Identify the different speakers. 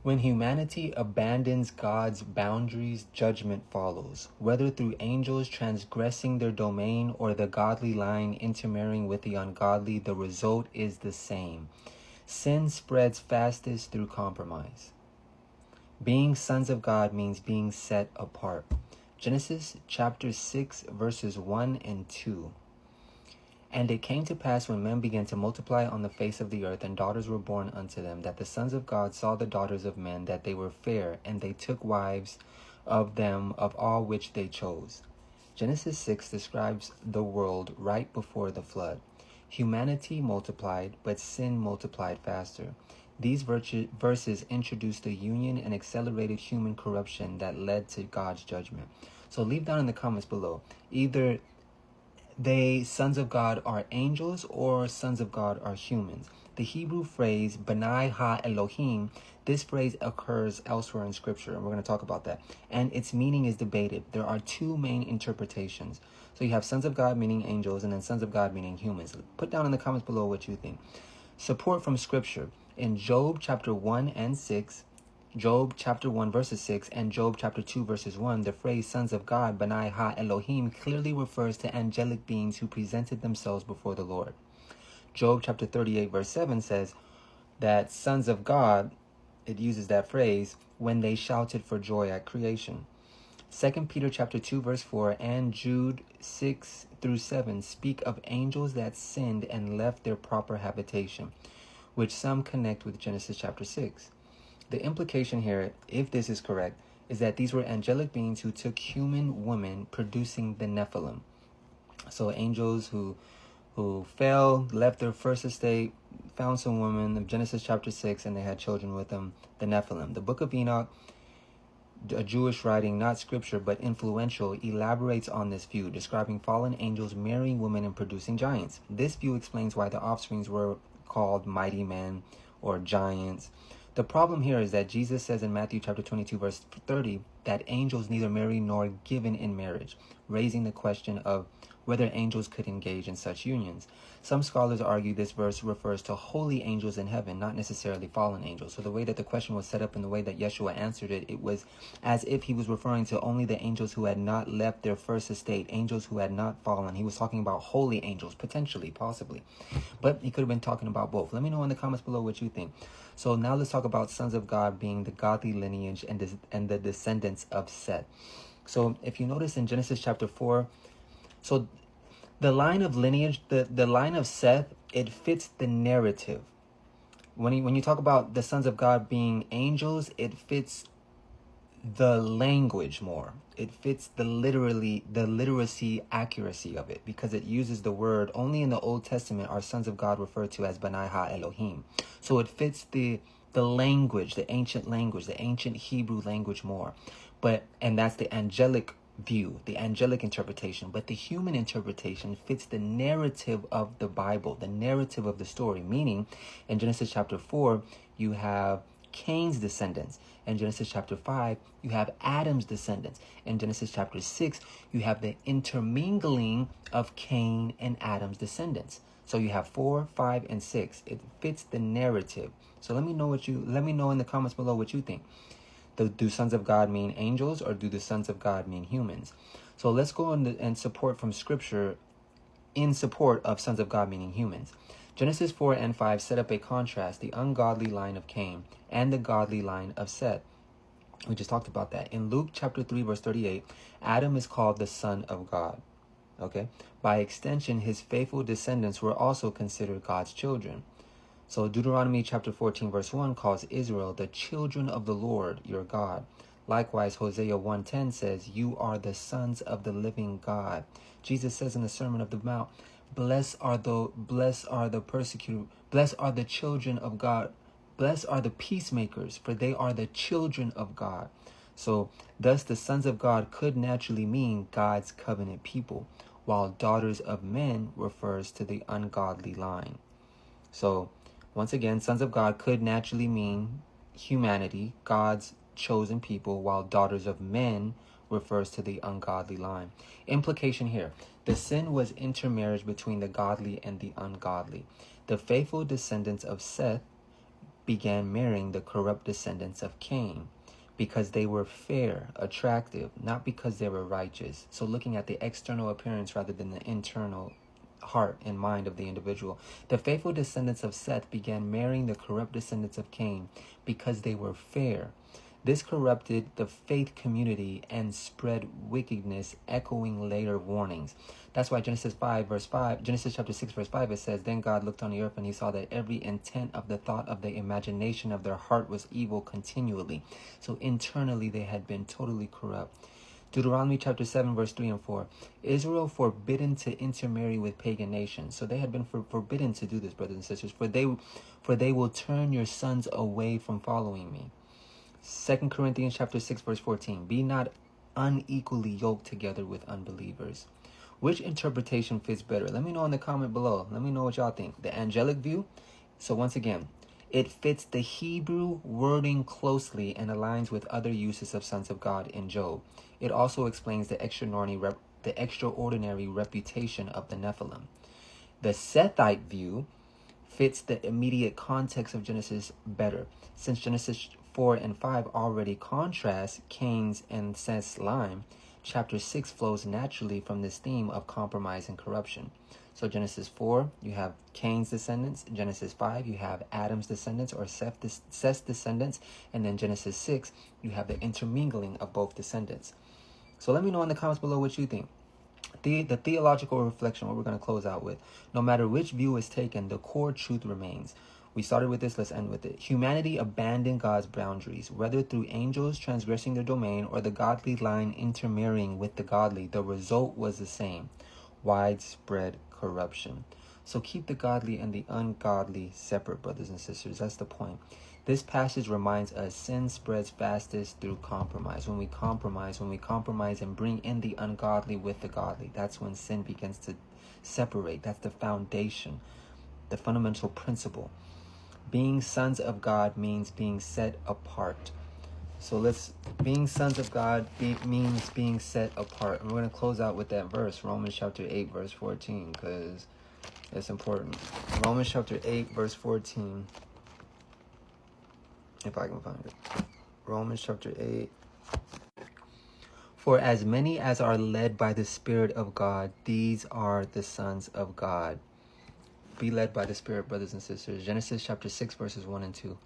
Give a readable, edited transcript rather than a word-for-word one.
Speaker 1: When humanity abandons God's boundaries, judgment follows, whether through angels transgressing their domain or the godly line intermarrying with the ungodly. The result is the same. Sin spreads fastest through compromise. Being sons of God means being set apart. Genesis chapter 6 verses 1 and 2. And it came to pass when men began to multiply on the face of the earth, and daughters were born unto them, that the sons of God saw the daughters of men, that they were fair, and they took wives of them of all which they chose. Genesis 6 describes the world right before the flood. Humanity multiplied, but sin multiplied faster. These verses introduced the union and accelerated human corruption that led to God's judgment. So leave down in the comments below. Either they, sons of God, are angels, or sons of God are humans. The Hebrew phrase, B'nai Ha-Elohim, this phrase occurs elsewhere in Scripture, and we're going to talk about that. And its meaning is debated. There are two main interpretations. So you have sons of God meaning angels, and then sons of God meaning humans. Put down in the comments below what you think. Support from Scripture. In Job chapter 1 and 6, Job chapter 1 verses 6 and Job chapter 2 verses 1, the phrase sons of God, B'nai Ha-Elohim, clearly refers to angelic beings who presented themselves before the Lord. Job chapter 38 verse 7 says that sons of God, it uses that phrase, when they shouted for joy at creation. 2 Peter chapter 2 verse 4 and Jude 6 through 7 speak of angels that sinned and left their proper habitation, which some connect with Genesis chapter 6. The implication here, if this is correct, is that these were angelic beings who took human women, producing the Nephilim. So angels who fell, left their first estate, found some women of Genesis chapter 6, and they had children with them, the Nephilim. The book of Enoch, a Jewish writing, not scripture, but influential, elaborates on this view, describing fallen angels marrying women and producing giants. This view explains why the offsprings were called mighty men or giants. The problem here is that Jesus says in Matthew chapter 22 verse 30 that angels neither marry nor given in marriage, raising the question of whether angels could engage in such unions. Some scholars argue this verse refers to holy angels in heaven, not necessarily fallen angels. So the way that the question was set up and the way that Yeshua answered it, it was as if he was referring to only the angels who had not left their first estate, angels who had not fallen. He was talking about holy angels, potentially, possibly. But he could have been talking about both. Let me know in the comments below what you think. So now let's talk about sons of God being the godly lineage and the descendants of Seth. So if you notice in Genesis chapter 4, so the line of lineage, the line of Seth, it fits the narrative. When you talk about the sons of God being angels, it fits the language more. It fits the literacy accuracy of it, because it uses the word. Only in the Old Testament are sons of God referred to as B'nai Ha-Elohim. So it fits the language, the ancient Hebrew language more. And that's the angelic view, the angelic interpretation. But the human interpretation fits the narrative of the Bible, the narrative of the story. Meaning, in Genesis chapter 4, you have Cain's descendants. In Genesis chapter 5, you have Adam's descendants. In Genesis chapter 6, you have the intermingling of Cain and Adam's descendants. So you have 4, 5, and 6. It fits the narrative. So let me know in the comments below what you think. Do sons of God mean angels, or do the sons of God mean humans? So let's go and support from scripture in support of sons of God meaning humans. Genesis 4 and 5 set up a contrast, the ungodly line of Cain and the godly line of Seth. We just talked about that. In Luke chapter 3 verse 38, Adam is called the son of God. Okay? By extension, his faithful descendants were also considered God's children. So Deuteronomy chapter 14 verse 1 calls Israel the children of the Lord your God. Likewise, Hosea 1:10 says, you are the sons of the living God. Jesus says in the Sermon of the Mount, blessed are the persecuted, blessed are the children of God, blessed are the peacemakers, for they are the children of God. So thus the sons of God could naturally mean God's covenant people, while daughters of men refers to the ungodly line. So once again, sons of God could naturally mean humanity, God's chosen people, while daughters of men refers to the ungodly line. Implication here, the sin was intermarriage between the godly and the ungodly. The faithful descendants of Seth began marrying the corrupt descendants of Cain because they were fair, attractive, not because they were righteous. So looking at the external appearance rather than the internal heart and mind of the individual. The faithful descendants of Seth began marrying the corrupt descendants of Cain because they were fair. This corrupted the faith community and spread wickedness, echoing later warnings. That's why Genesis chapter 6, verse 5, it says, Then God looked on the earth and he saw that every intent of the thought of the imagination of their heart was evil continually. So internally they had been totally corrupt. Deuteronomy chapter 7, verse 3 and 4. Israel forbidden to intermarry with pagan nations. So they had been forbidden to do this, brothers and sisters. For they will turn your sons away from following me. 2 Corinthians chapter 6, verse 14. Be not unequally yoked together with unbelievers. Which interpretation fits better? Let me know in the comment below. Let me know what y'all think. The angelic view. So once again, it fits the Hebrew wording closely and aligns with other uses of sons of God in Job. It also explains the extraordinary reputation of the Nephilim. The Sethite view fits the immediate context of Genesis better, since Genesis 4 and 5 already contrast Cain's and Seth's line. Chapter 6 flows naturally from this theme of compromise and corruption. So Genesis 4, you have Cain's descendants. Genesis 5, you have Adam's descendants or Seth's descendants. And then Genesis 6, you have the intermingling of both descendants. So let me know in the comments below what you think. The theological reflection, what we're going to close out with. No matter which view is taken, the core truth remains. We started with this, let's end with it. Humanity abandoned God's boundaries, whether through angels transgressing their domain or the godly line intermarrying with the godly. The result was the same: widespread corruption. So keep the godly and the ungodly separate, brothers and sisters. That's the point. This passage reminds us sin spreads fastest through compromise. When we compromise and bring in the ungodly with the godly, that's when sin begins to separate. That's the foundation, the fundamental principle. Being sons of God means being set apart. So being sons of God means being set apart. And we're going to close out with that verse, Romans chapter 8, verse 14, because it's important. Romans chapter 8, verse 14. If I can find it. Romans chapter 8. For as many as are led by the Spirit of God, these are the sons of God. Be led by the Spirit, brothers and sisters. Genesis chapter 6, verses 1 and 2.